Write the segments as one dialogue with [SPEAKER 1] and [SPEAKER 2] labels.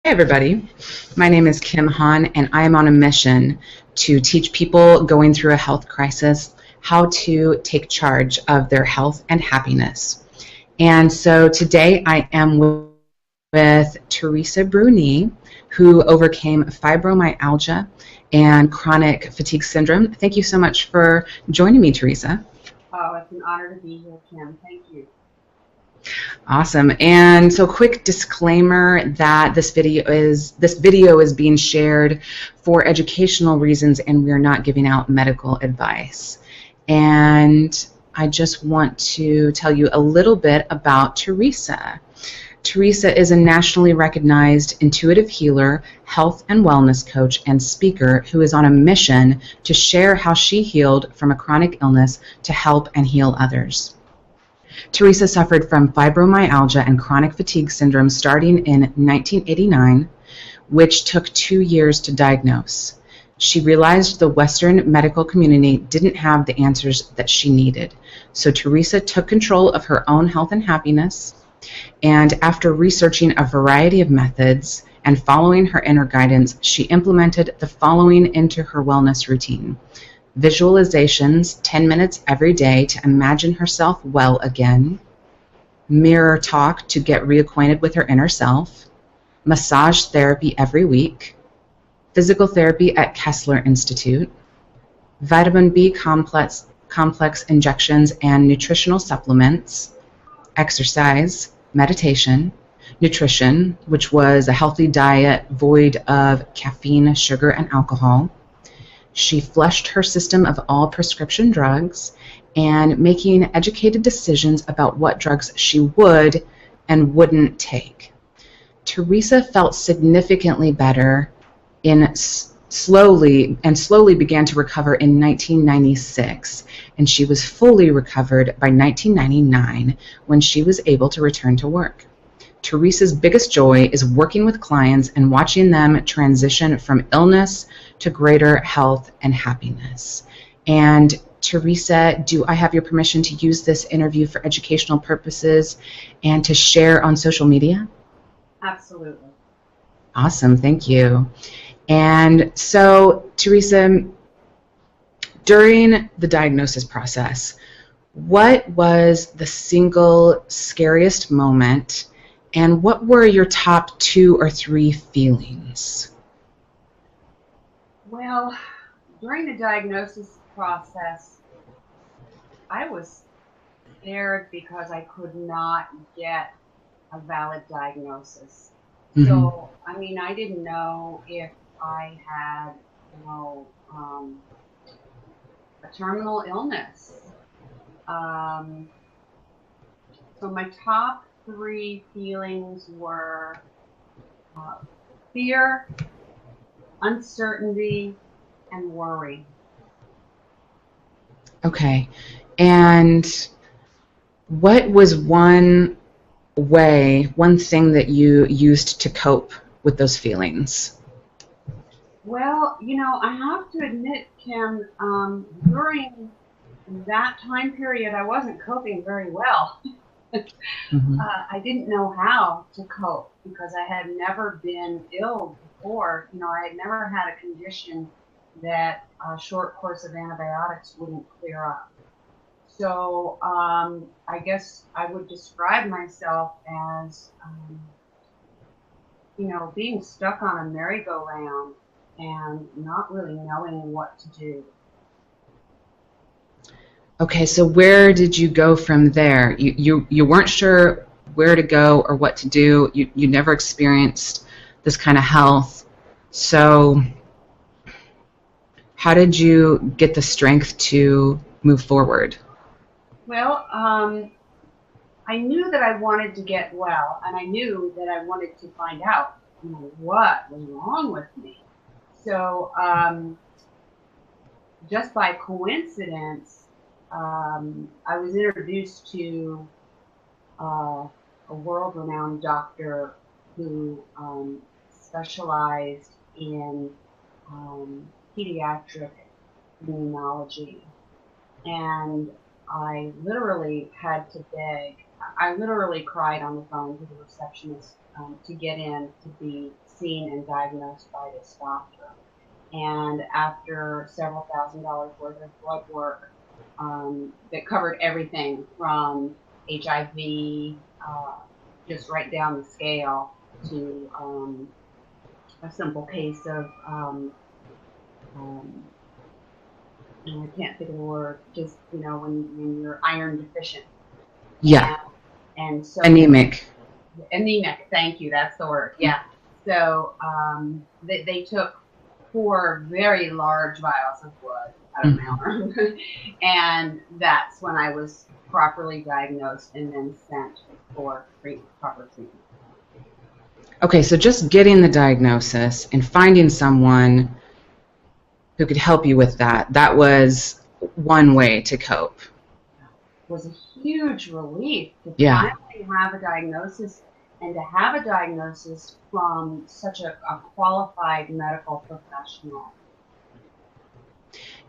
[SPEAKER 1] everybody. My name is Kim Han, and I am on a mission to teach people going through a health crisis how to take charge of their health and happiness. And so today I am with Teresa Bruni, who overcame fibromyalgia and chronic fatigue syndrome. Thank you so much for joining me, Teresa.
[SPEAKER 2] Oh, it's an honor to be here, Kim. Thank you.
[SPEAKER 1] Awesome. And so quick disclaimer that this video is being shared for educational reasons, and we're not giving out medical advice. And I just want to tell you a little bit about Teresa. Teresa is a nationally recognized intuitive healer, health and wellness coach, and speaker who is on a mission to share how she healed from a chronic illness to help and heal others. Teresa suffered from fibromyalgia and chronic fatigue syndrome starting in 1989, which took 2 years to diagnose. She realized the Western medical community didn't have the answers that she needed. So Teresa took control of her own health and happiness, and after researching a variety of methods and following her inner guidance, she implemented the following into her wellness routine. Visualizations, 10 minutes every day to imagine herself well again. Mirror talk to get reacquainted with her inner self. Massage therapy every week. Physical therapy at Kessler Institute. Vitamin B complex injections and nutritional supplements. Exercise, meditation, nutrition, which was a healthy diet void of caffeine, sugar, and alcohol. She flushed her system of all prescription drugs and making educated decisions about what drugs she would and wouldn't take. Teresa felt significantly better slowly began to recover in 1996, and she was fully recovered by 1999 when she was able to return to work. Teresa's biggest joy is working with clients and watching them transition from illness to greater health and happiness. And Teresa, do I have your permission to use this interview for educational purposes and to share on social media?
[SPEAKER 2] Absolutely.
[SPEAKER 1] Awesome, thank you. And so, Teresa, during the diagnosis process, what was the single scariest moment, and what were your top 2 or 3 feelings?
[SPEAKER 2] Well, during the diagnosis process, I was scared because I could not get a valid diagnosis.
[SPEAKER 1] Mm-hmm.
[SPEAKER 2] So, I mean, I didn't know if I had, a terminal illness. So my top 3 feelings were fear, uncertainty, and worry.
[SPEAKER 1] Okay. And what was one thing that you used to cope with those feelings?
[SPEAKER 2] Well, I have to admit, Kim, during that time period, I wasn't coping very well.
[SPEAKER 1] Mm-hmm.
[SPEAKER 2] I didn't know how to cope because I had never been ill before. I had never had a condition that a short course of antibiotics wouldn't clear up. So I guess I would describe myself as, being stuck on a merry-go-round and not really knowing what to do.
[SPEAKER 1] Okay, so where did you go from there? You weren't sure where to go or what to do. You never experienced this kind of health. So how did you get the strength to move forward?
[SPEAKER 2] Well, I knew that I wanted to get well, and I knew that I wanted to find out, what was wrong with me. So just by coincidence, I was introduced to a world-renowned doctor who specialized in pediatric immunology, and I literally had to beg. I literally cried on the phone to the receptionist to get in to be seen and diagnosed by this doctor. And after several $1,000s worth of blood work that covered everything from HIV, just right down the scale, to a simple case of, I can't think of the word, just, when you're iron deficient.
[SPEAKER 1] Yeah.
[SPEAKER 2] And so
[SPEAKER 1] Anemic.
[SPEAKER 2] Anemic, thank you, that's the word. Yeah. So they took 4 very large vials of blood out of my arm. And that's when I was properly diagnosed and then sent for proper treatment.
[SPEAKER 1] Okay, so just getting the diagnosis and finding someone who could help you with that, that was one way to cope.
[SPEAKER 2] It was a huge relief to
[SPEAKER 1] Yeah.
[SPEAKER 2] finally have a diagnosis, and to have a diagnosis from such a qualified medical professional.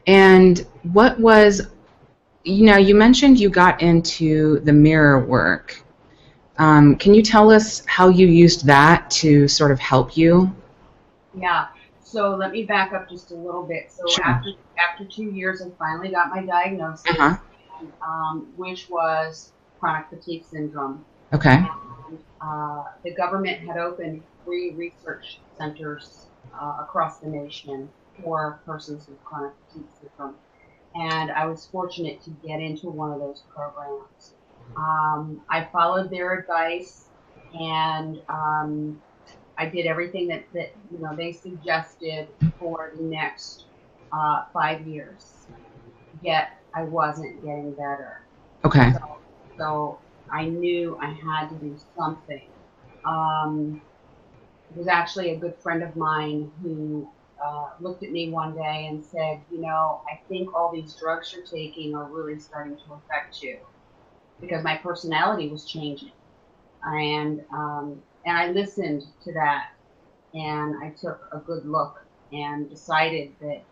[SPEAKER 1] And what was, you mentioned you got into the mirror work. Can you tell us how you used that to sort of help you?
[SPEAKER 2] Yeah. So let me back up just a little bit. So
[SPEAKER 1] Sure.
[SPEAKER 2] after 2 years, I finally got my diagnosis, which was chronic fatigue syndrome.
[SPEAKER 1] Okay.
[SPEAKER 2] And, the government had opened 3 research centers across the nation for persons with chronic fatigue syndrome. And I was fortunate to get into one of those programs. I followed their advice, and I did everything that they suggested for the next 5 years. Yet I wasn't getting better.
[SPEAKER 1] Okay.
[SPEAKER 2] So I knew I had to do something. It was actually a good friend of mine who looked at me one day and said, I think all these drugs you're taking are really starting to affect you, because my personality was changing. And I listened to that, and I took a good look and decided that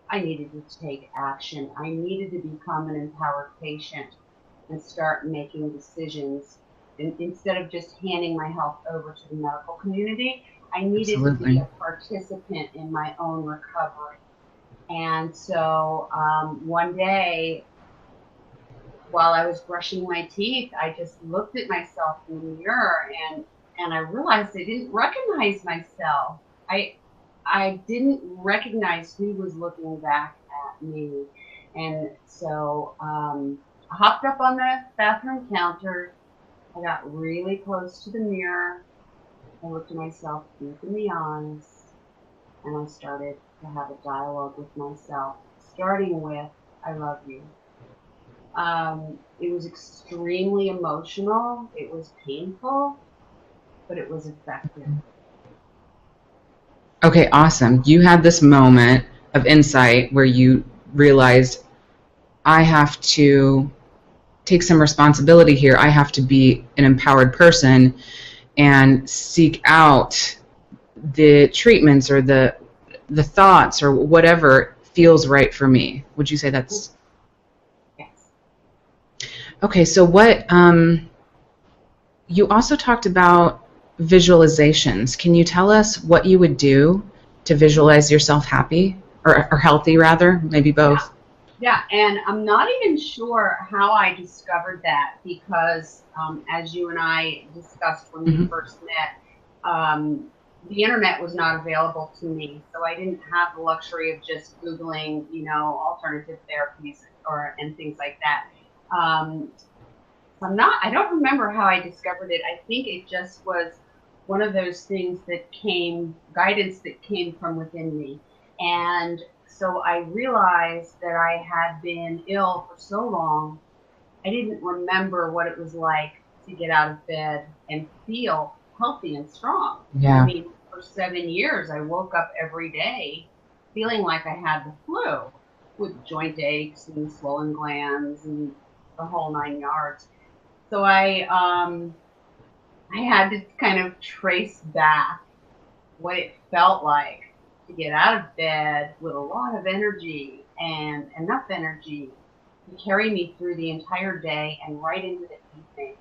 [SPEAKER 2] I needed to take action. I needed to become an empowered patient and start making decisions. And instead of just handing my health over to the medical community, I needed to be a participant in my own recovery. And so one day, while I was brushing my teeth, I just looked at myself in the mirror, and I realized I didn't recognize myself. I didn't recognize who was looking back at me. And so I hopped up on the bathroom counter. I got really close to the mirror. I looked at myself deep in the eyes, and I started to have a dialogue with myself, starting with, I love you. It was extremely emotional. It was painful, but it was effective.
[SPEAKER 1] Okay, awesome. You had this moment of insight where you realized, I have to take some responsibility here. I have to be an empowered person and seek out the treatments or the thoughts or whatever feels right for me. Would you say that's...
[SPEAKER 2] Yes.
[SPEAKER 1] Okay, so what... you also talked about visualizations. Can you tell us what you would do to visualize yourself happy or healthy, rather? Maybe both.
[SPEAKER 2] Yeah, and I'm not even sure how I discovered that, because as you and I discussed when we first met, the internet was not available to me, so I didn't have the luxury of just Googling, alternative therapies and things like that. I don't remember how I discovered it. I think it just was one of those things that guidance that came from within me. And so I realized that I had been ill for so long, I didn't remember what it was like to get out of bed and feel healthy and strong.
[SPEAKER 1] Yeah.
[SPEAKER 2] I mean, for 7 years, I woke up every day feeling like I had the flu, with joint aches and swollen glands and the whole 9 yards. So I had to kind of trace back what it felt like to get out of bed with a lot of energy and enough energy to carry me through the entire day and right into the evening.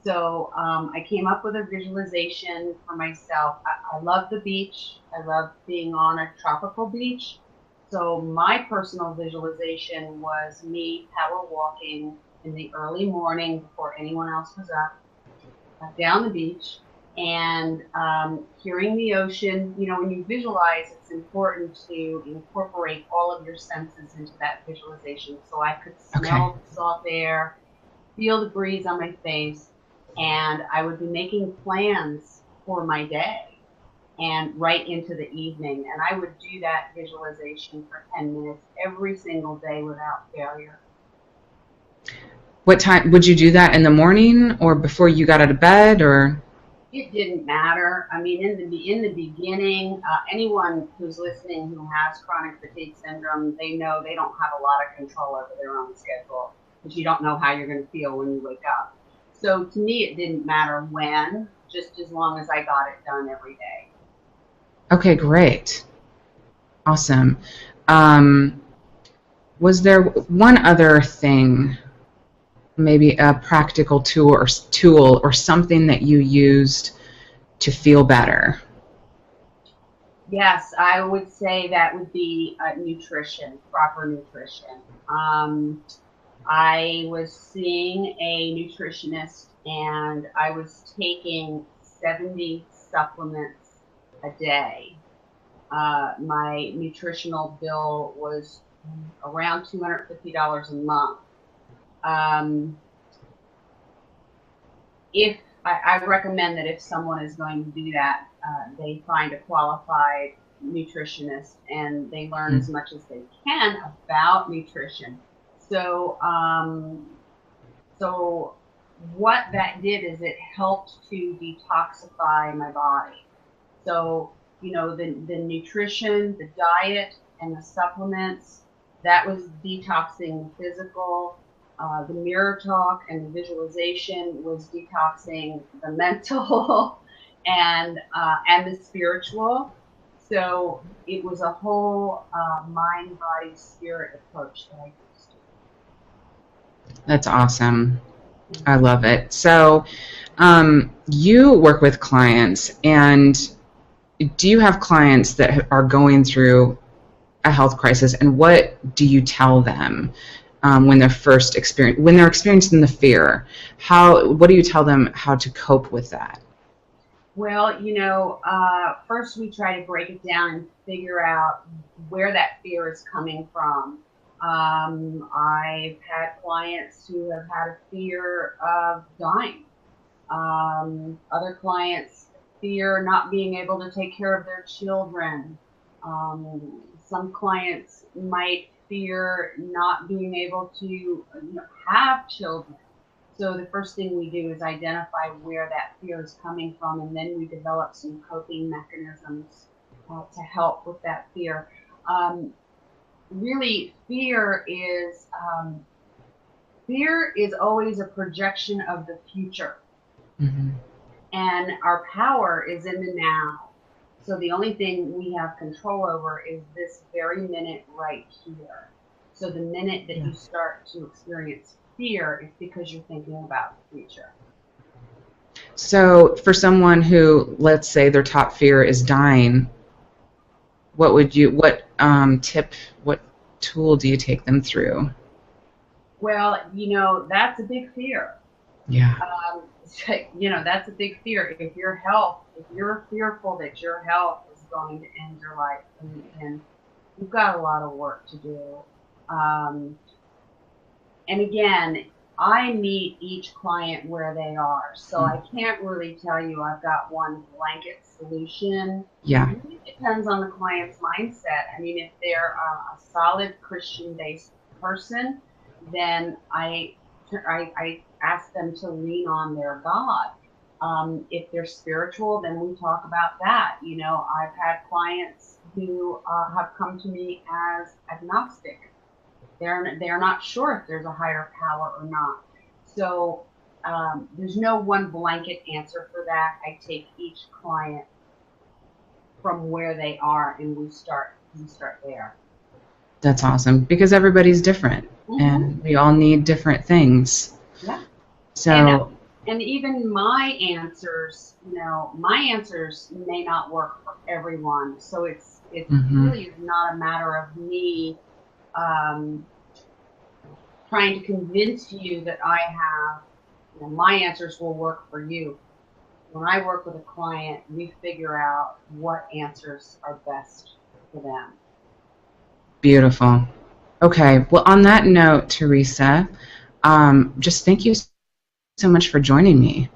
[SPEAKER 2] So I came up with a visualization for myself. I love the beach. I love being on a tropical beach. So my personal visualization was me power walking in the early morning before anyone else was up, down the beach, and hearing the ocean. You know, when you visualize, it's important to incorporate all of your senses into that visualization. So I could smell the salt air, feel the breeze on my face, and I would be making plans for my day and right into the evening. And I would do that visualization for 10 minutes every single day without failure.
[SPEAKER 1] What time would you do that, in the morning or before you got out of bed, or?
[SPEAKER 2] It didn't matter. I mean, in the beginning, anyone who's listening who has chronic fatigue syndrome, they know they don't have a lot of control over their own schedule, because you don't know how you're going to feel when you wake up. So to me, it didn't matter when, just as long as I got it done every day.
[SPEAKER 1] Okay, great. Awesome. Was there one other thing, maybe a practical tool or something that you used to feel better?
[SPEAKER 2] Yes, I would say that would be nutrition, proper nutrition. I was seeing a nutritionist, and I was taking 70 supplements a day. My nutritional bill was around $250 a month. If I recommend that if someone is going to do that, they find a qualified nutritionist and they learn as much as they can about nutrition. So, so what that did is it helped to detoxify my body. So, you know, the nutrition, the diet, and the supplements, that was detoxing the physical. The mirror talk and the visualization was detoxing the mental and the spiritual. So it was a whole mind, body, spirit approach that I used.
[SPEAKER 1] That's awesome. I love it. So you work with clients, and do you have clients that are going through a health crisis, and what do you tell them when they're experiencing the fear? What do you tell them how to cope with that?
[SPEAKER 2] Well, you know, first we try to break it down and figure out where that fear is coming from. I've had clients who have had a fear of dying. Other clients fear not being able to take care of their children. Some clients might fear not being able to have children. So the first thing we do is identify where that fear is coming from, and then we develop some coping mechanisms to help with that fear. Really, fear is always a projection of the future. Mm-hmm. And our power is in the now. So the only thing we have control over is this very minute right here. So the minute that you start to experience fear, it's because you're thinking about the future.
[SPEAKER 1] So for someone who, let's say their top fear is dying, what tool do you take them through?
[SPEAKER 2] Well, you know, that's a big fear.
[SPEAKER 1] Yeah.
[SPEAKER 2] You know, that's a big fear. If you're fearful that your health is going to end your life, and you've got a lot of work to do. And again, I meet each client where they are. So I can't really tell you I've got one blanket solution.
[SPEAKER 1] Yeah.
[SPEAKER 2] It really depends on the client's mindset. I mean, if they're a solid Christian-based person, then I ask them to lean on their God. If they're spiritual, then we talk about that. You know, I've had clients who have come to me as agnostic. They're not sure if there's a higher power or not. So there's no one blanket answer for that. I take each client from where they are, and we start there.
[SPEAKER 1] That's awesome, because everybody's different, and we all need different things.
[SPEAKER 2] Yeah.
[SPEAKER 1] So
[SPEAKER 2] And even my answers, my answers may not work for everyone. So it really is not a matter of me trying to convince you that I have, my answers will work for you. When I work with a client, we figure out what answers are best for them.
[SPEAKER 1] Beautiful. Okay. Well, on that note, Teresa, just thank you so much for joining me.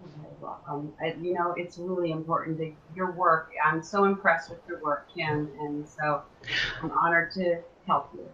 [SPEAKER 2] You're welcome. It's really important that your work. I'm so impressed with your work, Kim, and so I'm honored to help you.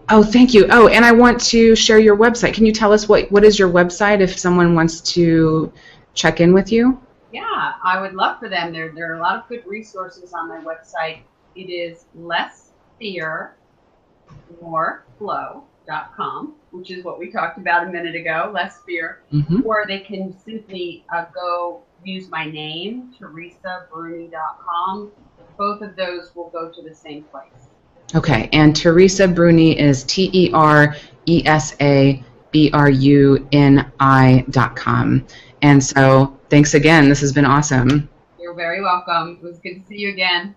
[SPEAKER 1] Oh, thank you. Oh, and I want to share your website. Can you tell us what is your website if someone wants to check in with you?
[SPEAKER 2] Yeah, I would love for them. There are a lot of good resources on my website. It is lessfearmoreflow.com, which is what we talked about a minute ago, less fear. Or they can simply go use my name, teresabruni.com. Both of those will go to the same place.
[SPEAKER 1] Okay, and Teresa Bruni is TeresaBruni.com. And so thanks again. This has been awesome.
[SPEAKER 2] You're very welcome. It was good to see you again.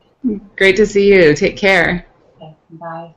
[SPEAKER 1] Great to see you. Take care.
[SPEAKER 2] Okay, bye.